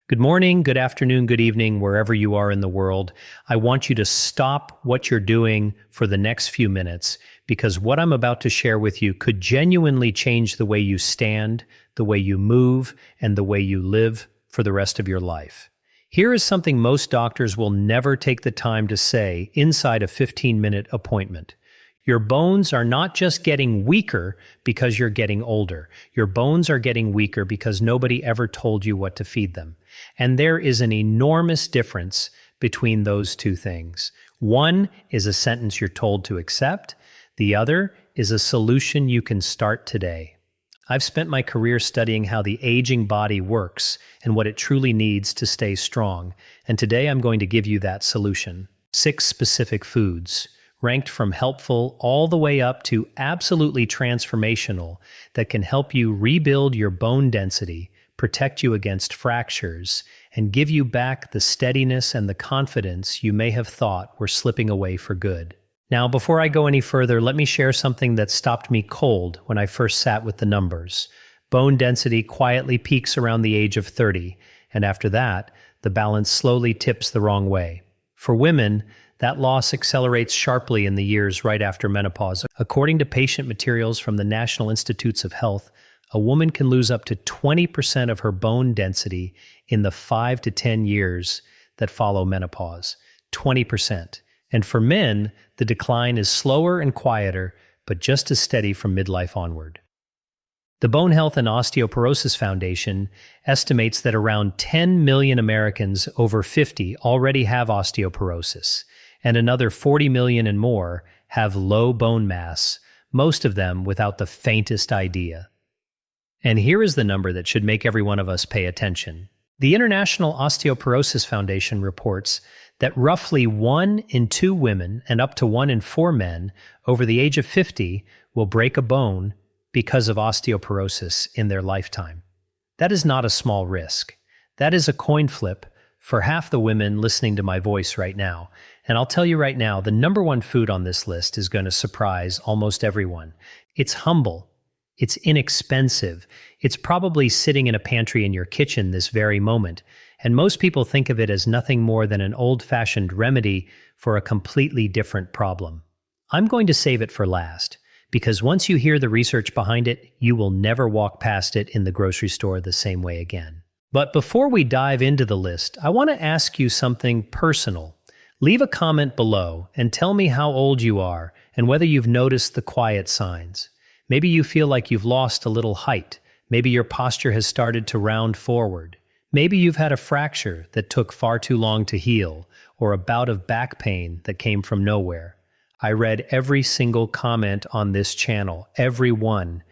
Good morning, good afternoon, good evening, wherever you are in the world. I want you to stop what you're doing for the next few minutes because what I'm about to share with you could genuinely change the way you stand, the way you move, and the way you live for the rest of your life. Here is something most doctors will never take the time to say inside a 15-minute appointment. Your bones are not just getting weaker because you're getting older. Your bones are getting weaker because nobody ever told you what to feed them. And there is an enormous difference between those two things. One is a sentence you're told to accept. The other is a solution you can start today. I've spent my career studying how the aging body works and what it truly needs to stay strong. And today I'm going to give you that solution. 6 specific foods, ranked from helpful all the way up to absolutely transformational, that can help you rebuild your bone density, protect you against fractures, and give you back the steadiness and the confidence you may have thought were slipping away for good. Now, before I go any further, let me share something that stopped me cold when I first sat with the numbers. Bone density quietly peaks around the age of 30, and after that, the balance slowly tips the wrong way. For women, that loss accelerates sharply in the years right after menopause. According to patient materials from the National Institutes of Health, a woman can lose up to 20% of her bone density in the 5 to 10 years that follow menopause. 20%. And for men, the decline is slower and quieter, but just as steady from midlife onward. The Bone Health and Osteoporosis Foundation estimates that around 10 million Americans over 50 already have osteoporosis, and another 40 million and more have low bone mass, most of them without the faintest idea. And here is the number that should make every one of us pay attention. The International Osteoporosis Foundation reports that roughly 1 in 2 women and up to 1 in 4 men over the age of 50 will break a bone because of osteoporosis in their lifetime. That is not a small risk. That is a coin flip for half the women listening to my voice right now. And I'll tell you right now, the number 1 food on this list is going to surprise almost everyone. It's humble. It's inexpensive. It's probably sitting in a pantry in your kitchen this very moment. And most people think of it as nothing more than an old-fashioned remedy for a completely different problem. I'm going to save it for last, because once you hear the research behind it, you will never walk past it in the grocery store the same way again. But before we dive into the list, I want to ask you something personal. Leave a comment below and tell me how old you are and whether you've noticed the quiet signs. Maybe you feel like you've lost a little height. Maybe your posture has started to round forward. Maybe you've had a fracture that took far too long to heal, or a bout of back pain that came from nowhere. I read every single comment on this channel, every one,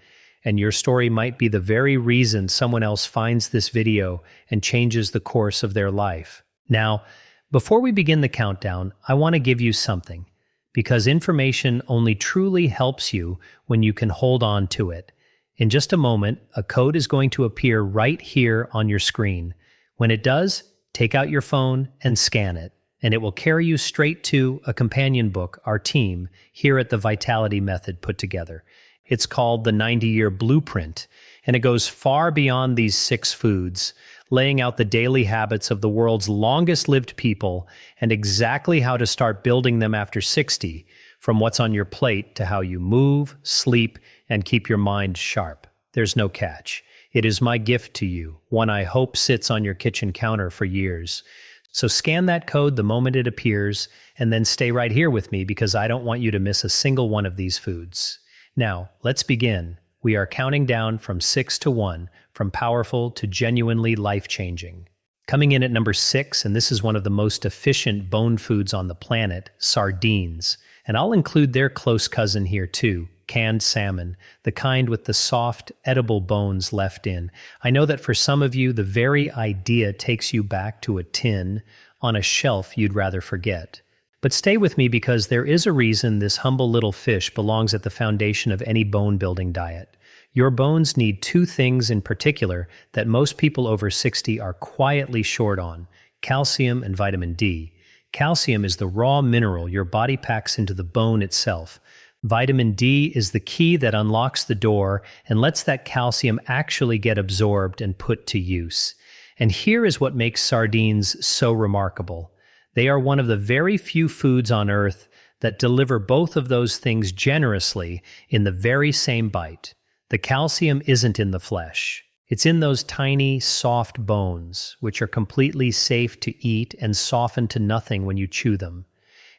and your story might be the very reason someone else finds this video and changes the course of their life. Now, before we begin the countdown, I want to give you something, because information only truly helps you when you can hold on to it. In just a moment, a code is going to appear right here on your screen. When it does, take out your phone and scan it, and it will carry you straight to a companion book our team here at the Vitality Method put together. It's called the 90-Year Blueprint, and it goes far beyond these 6 foods, laying out the daily habits of the world's longest-lived people and exactly how to start building them after 60, from what's on your plate to how you move, sleep, and keep your mind sharp. There's no catch. It is my gift to you, one I hope sits on your kitchen counter for years. So scan that code the moment it appears, and then stay right here with me because I don't want you to miss a single one of these foods. Now, let's begin. We are counting down from 6 to 1, from powerful to genuinely life-changing. Coming in at number 6, and this is one of the most efficient bone foods on the planet, sardines. And I'll include their close cousin here too, canned salmon, the kind with the soft, edible bones left in. I know that for some of you, the very idea takes you back to a tin on a shelf you'd rather forget. But stay with me because there is a reason this humble little fish belongs at the foundation of any bone-building diet. Your bones need 2 things in particular that most people over 60 are quietly short on: calcium and vitamin D. Calcium is the raw mineral your body packs into the bone itself. Vitamin D is the key that unlocks the door and lets that calcium actually get absorbed and put to use. And here is what makes sardines so remarkable. They are one of the very few foods on Earth that deliver both of those things generously in the very same bite. The calcium isn't in the flesh. It's in those tiny, soft bones, which are completely safe to eat and soften to nothing when you chew them.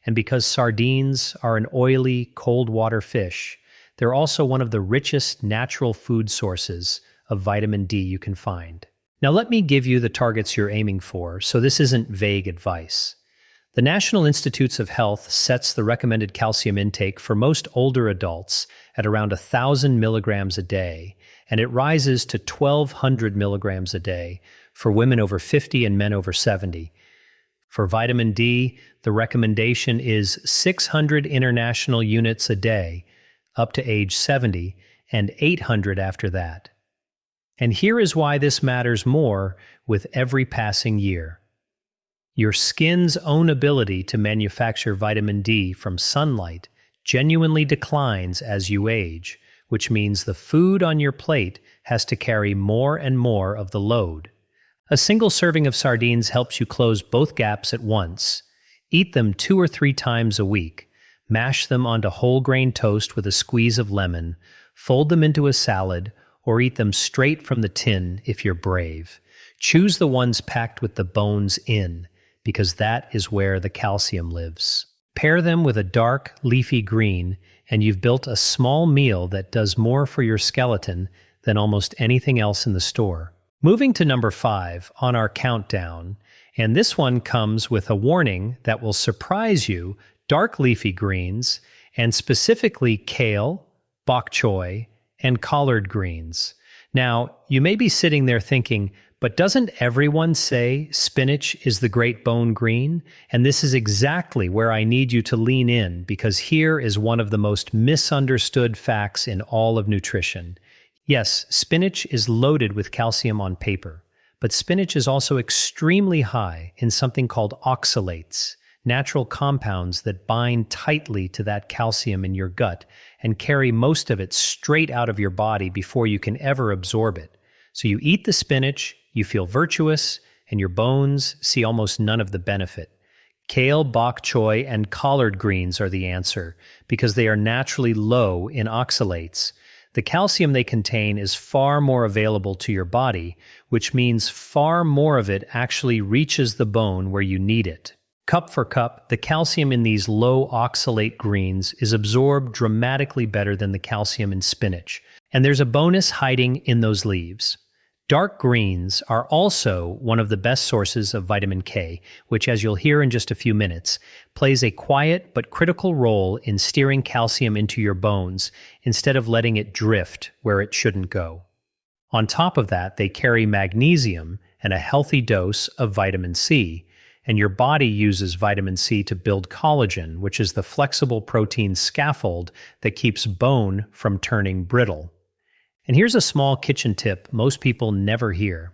And because sardines are an oily, cold water fish, they're also one of the richest natural food sources of vitamin D you can find. Now let me give you the targets you're aiming for, so this isn't vague advice. The National Institutes of Health sets the recommended calcium intake for most older adults at around 1,000 milligrams a day, and it rises to 1,200 milligrams a day for women over 50 and men over 70. For vitamin D, the recommendation is 600 international units a day up to age 70 and 800 after that. And here is why this matters more with every passing year. Your skin's own ability to manufacture vitamin D from sunlight genuinely declines as you age, which means the food on your plate has to carry more and more of the load. A single serving of sardines helps you close both gaps at once. Eat them 2 or 3 times a week. Mash them onto whole grain toast with a squeeze of lemon. Fold them into a salad, or eat them straight from the tin if you're brave. Choose the ones packed with the bones in, because that is where the calcium lives. Pair them with a dark, leafy green, and you've built a small meal that does more for your skeleton than almost anything else in the store. Moving to number 5 on our countdown, and this one comes with a warning that will surprise you: dark leafy greens, and specifically kale, bok choy, and collard greens. Now, you may be sitting there thinking, but doesn't everyone say spinach is the great bone green? And this is exactly where I need you to lean in, because here is one of the most misunderstood facts in all of nutrition. Yes, spinach is loaded with calcium on paper, but spinach is also extremely high in something called oxalates, natural compounds that bind tightly to that calcium in your gut and carry most of it straight out of your body before you can ever absorb it. So you eat the spinach, you feel virtuous, and your bones see almost none of the benefit. Kale, bok choy, and collard greens are the answer because they are naturally low in oxalates. The calcium they contain is far more available to your body, which means far more of it actually reaches the bone where you need it. Cup for cup, the calcium in these low oxalate greens is absorbed dramatically better than the calcium in spinach. And there's a bonus hiding in those leaves. Dark greens are also one of the best sources of vitamin K, which, as you'll hear in just a few minutes, plays a quiet but critical role in steering calcium into your bones instead of letting it drift where it shouldn't go. On top of that, they carry magnesium and a healthy dose of vitamin C, and your body uses vitamin C to build collagen, which is the flexible protein scaffold that keeps bone from turning brittle. And here's a small kitchen tip most people never hear.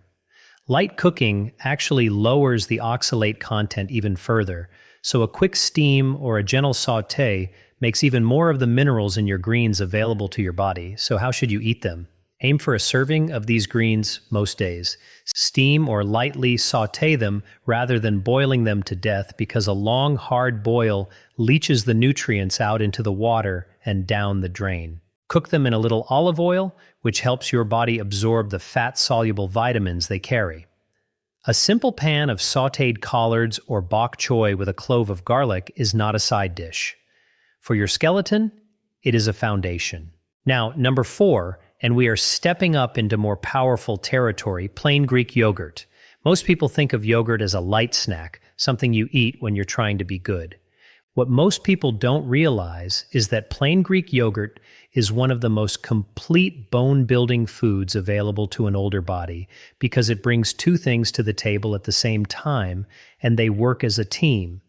Light cooking actually lowers the oxalate content even further, so a quick steam or a gentle sauté makes even more of the minerals in your greens available to your body. So how should you eat them? Aim for a serving of these greens most days. Steam or lightly sauté them rather than boiling them to death, because a long, hard boil leaches the nutrients out into the water and down the drain. Cook them in a little olive oil, which helps your body absorb the fat-soluble vitamins they carry. A simple pan of sautéed collards or bok choy with a clove of garlic is not a side dish. For your skeleton, it is a foundation. Now, number 4, and we are stepping up into more powerful territory, plain Greek yogurt. Most people think of yogurt as a light snack, something you eat when you're trying to be good. What most people don't realize is that plain Greek yogurt is one of the most complete bone-building foods available to an older body, because it brings 2 things to the table at the same time, and they work as a team.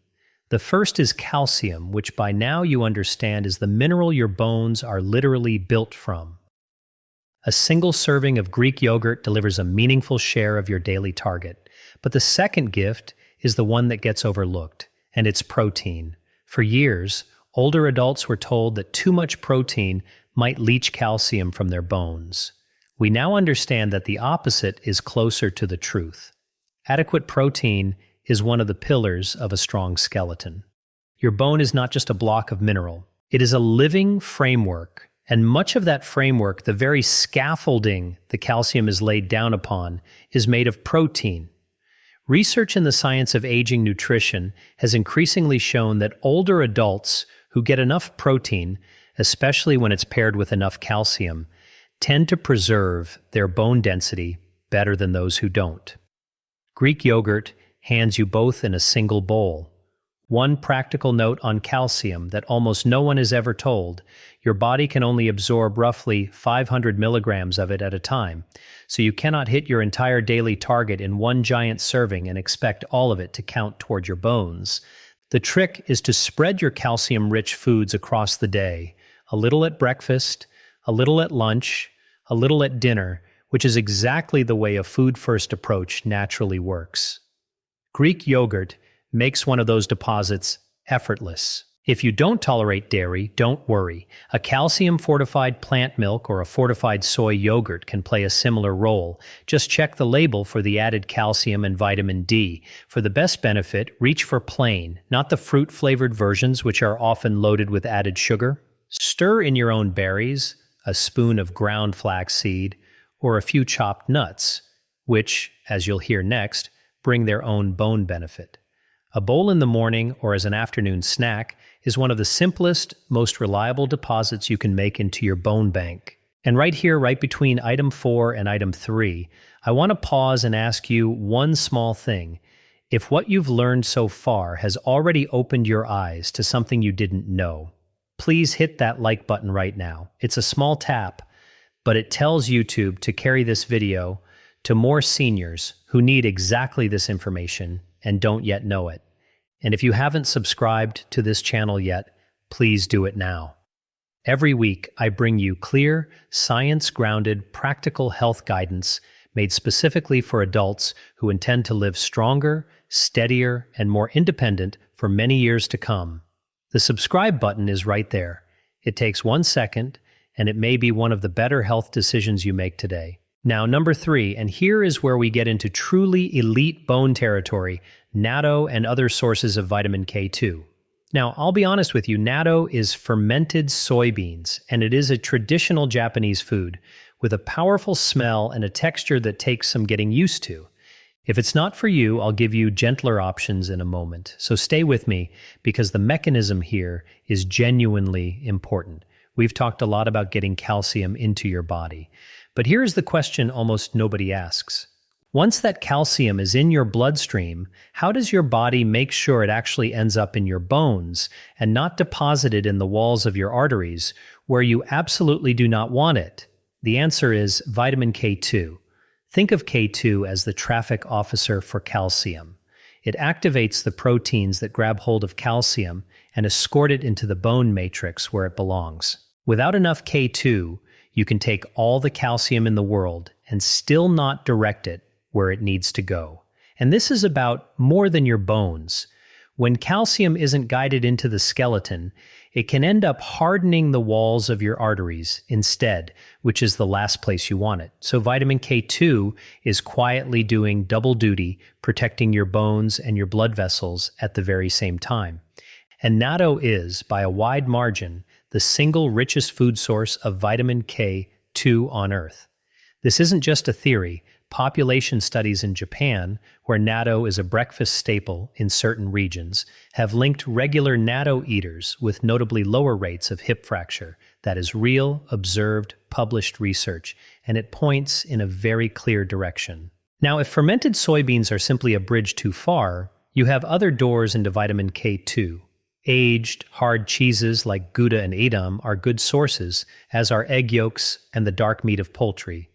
The first is calcium, which by now you understand is the mineral your bones are literally built from. A single serving of Greek yogurt delivers a meaningful share of your daily target. But the second gift is the one that gets overlooked, and it's protein. For years, older adults were told that too much protein might leach calcium from their bones. We now understand that the opposite is closer to the truth. Adequate protein is one of the pillars of a strong skeleton. Your bone is not just a block of mineral. It is a living framework, and much of that framework, the very scaffolding the calcium is laid down upon, is made of protein. Research in the science of aging nutrition has increasingly shown that older adults who get enough protein, especially when it's paired with enough calcium, tend to preserve their bone density better than those who don't. Greek yogurt hands you both in a single bowl. One practical note on calcium that almost no one is ever told: your body can only absorb roughly 500 milligrams of it at a time, so you cannot hit your entire daily target in one giant serving and expect all of it to count toward your bones. The trick is to spread your calcium-rich foods across the day, a little at breakfast, a little at lunch, a little at dinner, which is exactly the way a food-first approach naturally works. Greek yogurt makes one of those deposits effortless. If you don't tolerate dairy, don't worry. A calcium-fortified plant milk or a fortified soy yogurt can play a similar role. Just check the label for the added calcium and vitamin D. For the best benefit, reach for plain, not the fruit-flavored versions which are often loaded with added sugar. Stir in your own berries, a spoon of ground flaxseed, or a few chopped nuts, which, as you'll hear next, bring their own bone benefit. A bowl in the morning or as an afternoon snack is one of the simplest, most reliable deposits you can make into your bone bank. And right here, right between item 4 and item 3, I want to pause and ask you one small thing. If what you've learned so far has already opened your eyes to something you didn't know, please hit that like button right now. It's a small tap, but it tells YouTube to carry this video to more seniors who need exactly this information and don't yet know it. And if you haven't subscribed to this channel yet, please do it now. Every week, I bring you clear, science-grounded, practical health guidance made specifically for adults who intend to live stronger, steadier, and more independent for many years to come. The subscribe button is right there. It takes 1 second, and it may be one of the better health decisions you make today. Now, number 3, and here is where we get into truly elite bone territory: natto and other sources of vitamin K2. Now, I'll be honest with you, natto is fermented soybeans, and it is a traditional Japanese food with a powerful smell and a texture that takes some getting used to. If it's not for you, I'll give you gentler options in a moment. So stay with me, because the mechanism here is genuinely important. We've talked a lot about getting calcium into your body. But here's the question almost nobody asks. Once that calcium is in your bloodstream, how does your body make sure it actually ends up in your bones and not deposited in the walls of your arteries, where you absolutely do not want it? The answer is vitamin K2. Think of K2 as the traffic officer for calcium. It activates the proteins that grab hold of calcium and escort it into the bone matrix where it belongs. Without enough K2, you can take all the calcium in the world and still not direct it where it needs to go. And this is about more than your bones. When calcium isn't guided into the skeleton, it can end up hardening the walls of your arteries instead, which is the last place you want it. So vitamin K2 is quietly doing double duty, protecting your bones and your blood vessels at the very same time. And natto is, by a wide margin, the single richest food source of vitamin K2 on Earth. This isn't just a theory. Population studies in Japan, where natto is a breakfast staple in certain regions, have linked regular natto eaters with notably lower rates of hip fracture. That is real, observed, published research, and it points in a very clear direction. Now, if fermented soybeans are simply a bridge too far, you have other doors into vitamin K2. Aged, hard cheeses like Gouda and Edam are good sources, as are egg yolks and the dark meat of poultry.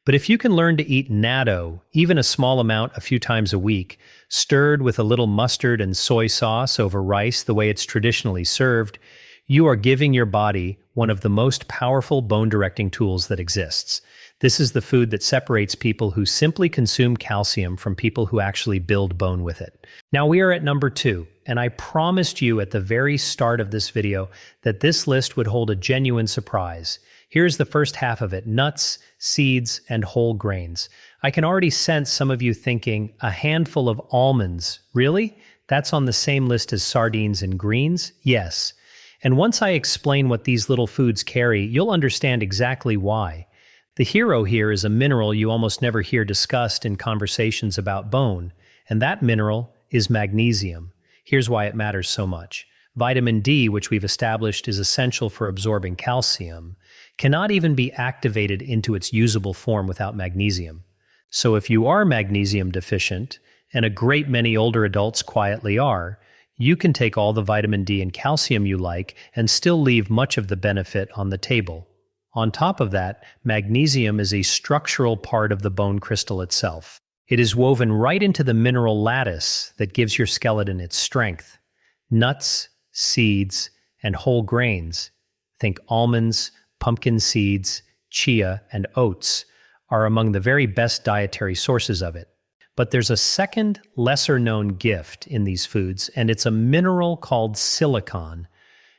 But if you can learn to eat natto, even a small amount a few times a week, stirred with a little mustard and soy sauce over rice the way it's traditionally served, you are giving your body one of the most powerful bone-directing tools that exists. This is the food that separates people who simply consume calcium from people who actually build bone with it. Now we are at number 2, and I promised you at the very start of this video that this list would hold a genuine surprise. Here's the first half of it: nuts, seeds, and whole grains. I can already sense some of you thinking, a handful of almonds. Really? That's on the same list as sardines and greens? Yes. And once I explain what these little foods carry, you'll understand exactly why. The hero here is a mineral you almost never hear discussed in conversations about bone, and that mineral is magnesium. Here's why it matters so much. Vitamin D, which we've established is essential for absorbing calcium, cannot even be activated into its usable form without magnesium. So if you are magnesium deficient, and a great many older adults quietly are, you can take all the vitamin D and calcium you like and still leave much of the benefit on the table. On top of that, magnesium is a structural part of the bone crystal itself. It is woven right into the mineral lattice that gives your skeleton its strength. Nuts, seeds, and whole grains, think almonds, pumpkin seeds, chia, and oats, are among the very best dietary sources of it. But there's a second, lesser-known gift in these foods, and it's a mineral called silicon.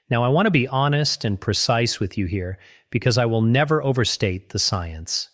Now, I want to be honest and precise with you here, because I will never overstate the science.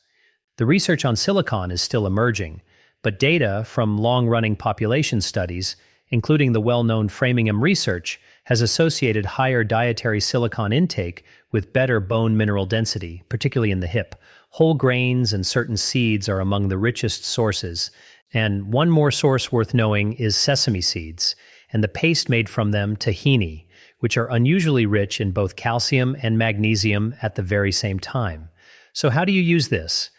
The research on silicon is still emerging, but data from long-running population studies, including the well-known Framingham research, has associated higher dietary silicon intake with better bone mineral density, particularly in the hip. Whole grains and certain seeds are among the richest sources, and one more source worth knowing is sesame seeds, and the paste made from them, tahini, which are unusually rich in both calcium and magnesium at the very same time. So how do you use this?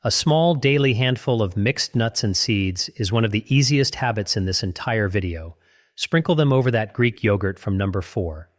A small daily handful of mixed nuts and seeds is one of the easiest habits in this entire video. Sprinkle them over that Greek yogurt from number 4.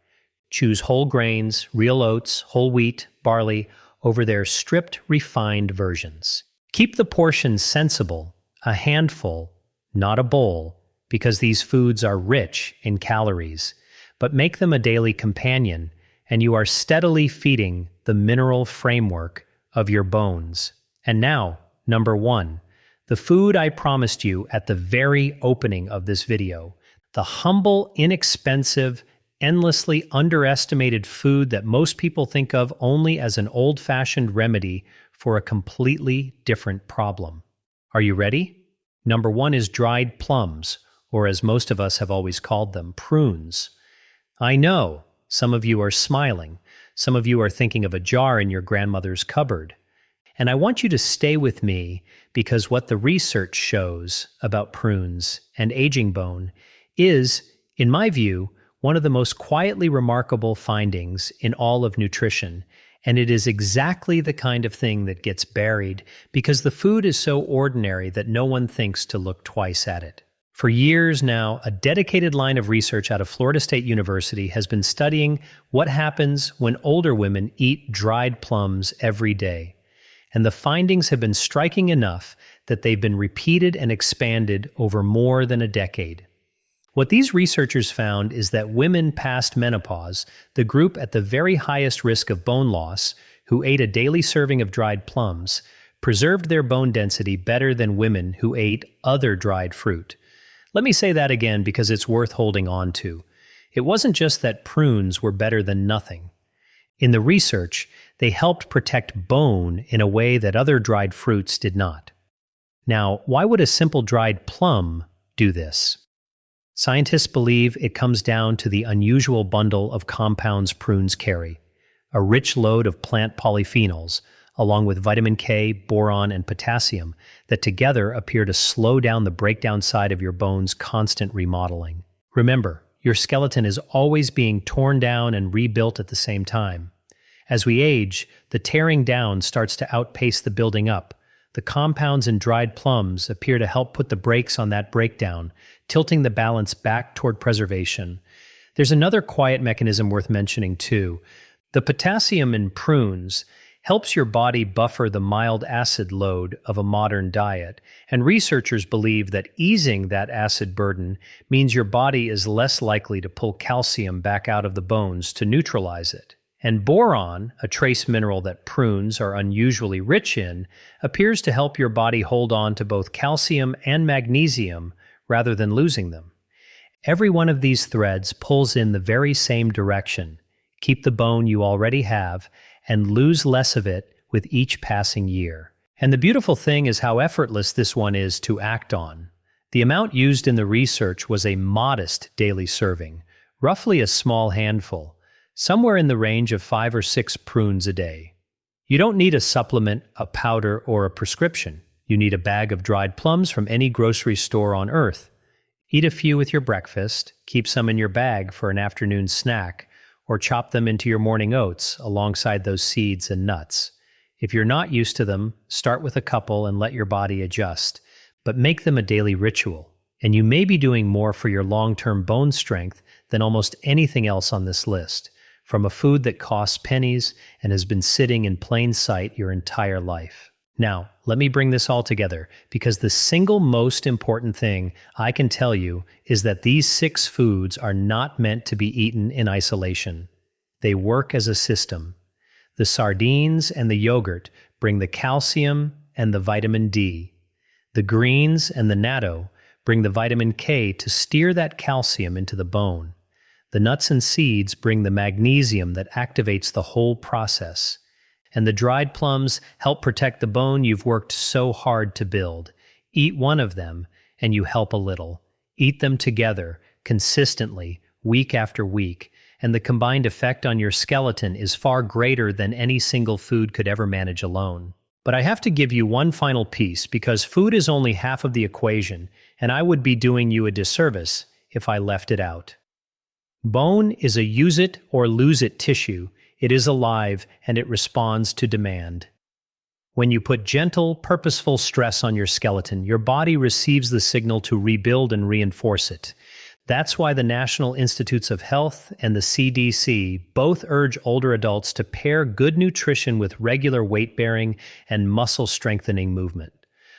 Choose whole grains, real oats, whole wheat, barley, over their stripped, refined versions. Keep the portions sensible, a handful, not a bowl, because these foods are rich in calories. But make them a daily companion, and you are steadily feeding the mineral framework of your bones. And now, number 1, the food I promised you at the very opening of this video, the humble, inexpensive, endlessly underestimated food that most people think of only as an old-fashioned remedy for a completely different problem. Are you ready? Number 1 is dried plums, or as most of us have always called them, prunes. I know, some of you are smiling. Some of you are thinking of a jar in your grandmother's cupboard. And I want you to stay with me because what the research shows about prunes and aging bone is, in my view, one of the most quietly remarkable findings in all of nutrition. And it is exactly the kind of thing that gets buried because the food is so ordinary that no one thinks to look twice at it. For years now, a dedicated line of research out of Florida State University has been studying what happens when older women eat dried plums every day. And the findings have been striking enough that they've been repeated and expanded over more than a decade. What these researchers found is that women past menopause, the group at the very highest risk of bone loss, who ate a daily serving of dried plums, preserved their bone density better than women who ate other dried fruit. Let me say that again because it's worth holding on to. It wasn't just that prunes were better than nothing. In the research, they helped protect bone in a way that other dried fruits did not. Now, why would a simple dried plum do this? Scientists believe it comes down to the unusual bundle of compounds prunes carry, a rich load of plant polyphenols, along with vitamin K, boron, and potassium, that together appear to slow down the breakdown side of your bone's constant remodeling. Remember, your skeleton is always being torn down and rebuilt at the same time. As we age, the tearing down starts to outpace the building up. The compounds in dried plums appear to help put the brakes on that breakdown, tilting the balance back toward preservation. There's another quiet mechanism worth mentioning too. The potassium in prunes helps your body buffer the mild acid load of a modern diet, and researchers believe that easing that acid burden means your body is less likely to pull calcium back out of the bones to neutralize it. And boron, a trace mineral that prunes are unusually rich in, appears to help your body hold on to both calcium and magnesium rather than losing them. Every one of these threads pulls in the very same direction. Keep the bone you already have, and lose less of it with each passing year. And the beautiful thing is how effortless this one is to act on. The amount used in the research was a modest daily serving, roughly a small handful, somewhere in the range of 5 or 6 prunes a day. You don't need a supplement, a powder, or a prescription. You need a bag of dried plums from any grocery store on earth. Eat a few with your breakfast, keep some in your bag for an afternoon snack, or chop them into your morning oats alongside those seeds and nuts. If you're not used to them, start with a couple and let your body adjust, but make them a daily ritual. And you may be doing more for your long-term bone strength than almost anything else on this list, from a food that costs pennies and has been sitting in plain sight your entire life. Now, let me bring this all together, because the single most important thing I can tell you is that these 6 foods are not meant to be eaten in isolation. They work as a system. The sardines and the yogurt bring the calcium and the vitamin D. The greens and the natto bring the vitamin K to steer that calcium into the bone. The nuts and seeds bring the magnesium that activates the whole process. And the dried plums help protect the bone you've worked so hard to build. Eat one of them, and you help a little. Eat them together, consistently, week after week, and the combined effect on your skeleton is far greater than any single food could ever manage alone. But I have to give you one final piece, because food is only half of the equation, and I would be doing you a disservice if I left it out. Bone is a use it or lose it tissue. It is alive, and it responds to demand. When you put gentle, purposeful stress on your skeleton, your body receives the signal to rebuild and reinforce it. That's why the National Institutes of Health and the CDC both urge older adults to pair good nutrition with regular weight-bearing and muscle-strengthening movement.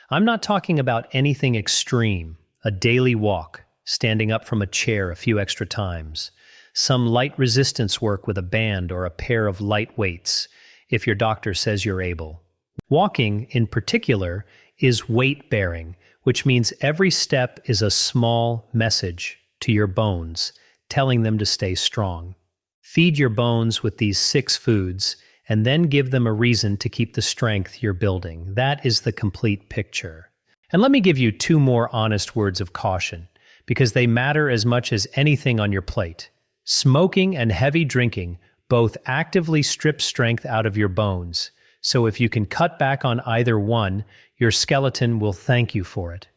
I'm not talking about anything extreme, a daily walk, standing up from a chair a few extra times, some light resistance work with a band or a pair of light weights, if your doctor says you're able. Walking, in particular, is weight-bearing, which means every step is a small message to your bones, telling them to stay strong. Feed your bones with these 6 foods, and then give them a reason to keep the strength you're building. That is the complete picture. And let me give you 2 more honest words of caution, because they matter as much as anything on your plate. Smoking and heavy drinking both actively strip strength out of your bones, so if you can cut back on either one, your skeleton will thank you for it.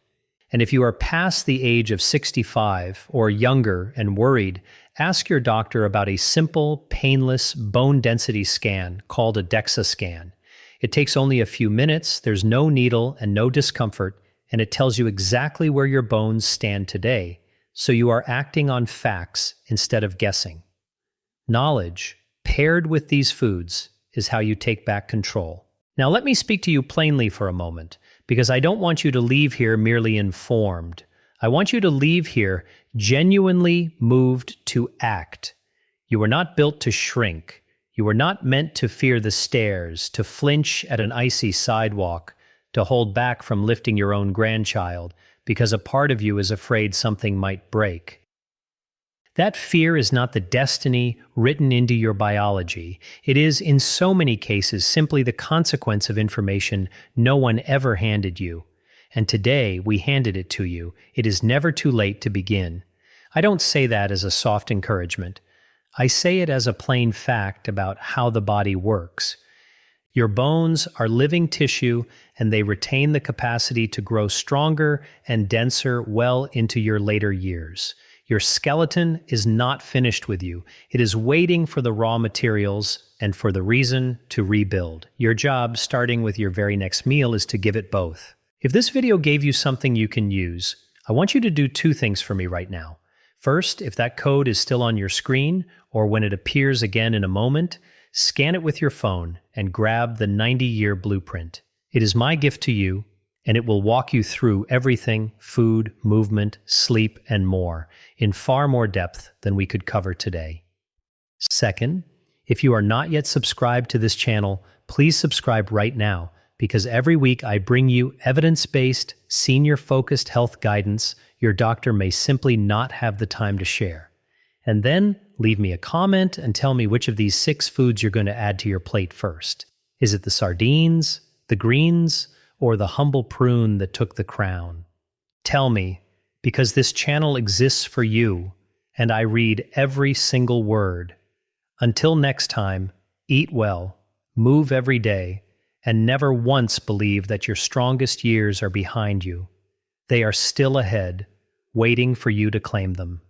And if you are past the age of 65 or younger and worried, ask your doctor about a simple, painless bone density scan called a DEXA scan. It takes only a few minutes, there's no needle and no discomfort, and it tells you exactly where your bones stand today, so you are acting on facts instead of guessing. Knowledge, paired with these foods, is how you take back control. Now let me speak to you plainly for a moment, because I don't want you to leave here merely informed. I want you to leave here genuinely moved to act. You were not built to shrink. You were not meant to fear the stairs, to flinch at an icy sidewalk, to hold back from lifting your own grandchild, because a part of you is afraid something might break. That fear is not the destiny written into your biology. It is, in so many cases, simply the consequence of information no one ever handed you. And today, we handed it to you. It is never too late to begin. I don't say that as a soft encouragement. I say it as a plain fact about how the body works. Your bones are living tissue, and they retain the capacity to grow stronger and denser well into your later years. Your skeleton is not finished with you. It is waiting for the raw materials and for the reason to rebuild. Your job, starting with your very next meal, is to give it both. If this video gave you something you can use, I want you to do 2 things for me right now. First, if that code is still on your screen, or when it appears again in a moment, scan it with your phone and grab the 90-year blueprint. It is my gift to you, and it will walk you through everything, food, movement, sleep, and more, in far more depth than we could cover today. Second, if you are not yet subscribed to this channel, please subscribe right now, because every week I bring you evidence-based, senior-focused health guidance your doctor may simply not have the time to share. And then leave me a comment and tell me which of these 6 foods you're going to add to your plate first. Is it the sardines, the greens, or the humble prune that took the crown? Tell me, because this channel exists for you, and I read every single word. Until next time, eat well, move every day, and never once believe that your strongest years are behind you. They are still ahead, waiting for you to claim them.